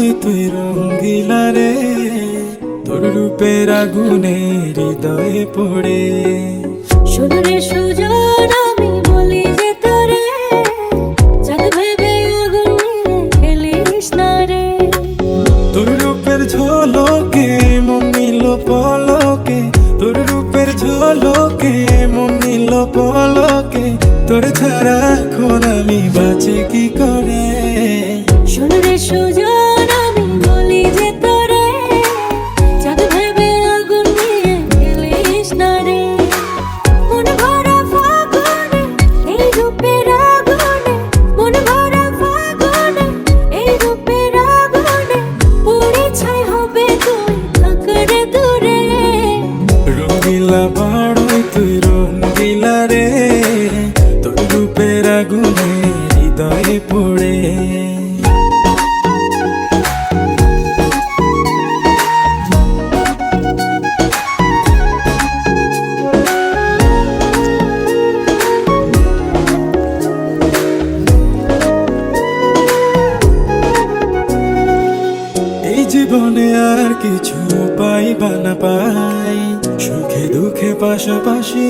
বাড়ই তুই রঙ্গিলা রে, তোর রূপের আগুনে হৃদয়ে পড়ে। শোনরে সুজন আমি বলি যে তোরে, চাঁদ ভেবে আগুন নিয়ে খেলিস না রে। তোর রূপের ঝলকে মন নিল পলকে, তোর রূপের ঝলকে মন নিল পলকে, তোর ছাড়া এখন আমি বাঁচি কি করে। শোনরে সুজন আমি বলি যে তোরে, চাঁদ ভেবে আগুন নিয়ে খেলিস না রে। মন ভরা ফাগুনে এই রূপের আগুনে, মন ভরা ফাগুনে এই রূপের আগুনে, পুড়ে ছাই হবে তুই থাকরে দূরে। রঙ্গিলা বাড়ই তুই রঙ্গিলা রে, তোর রূপের আগুনে হৃদয়ে পড়ে। এই জীবনে আর কিছু পাই বা না পাই, সুখে দুঃখে পাশাপাশি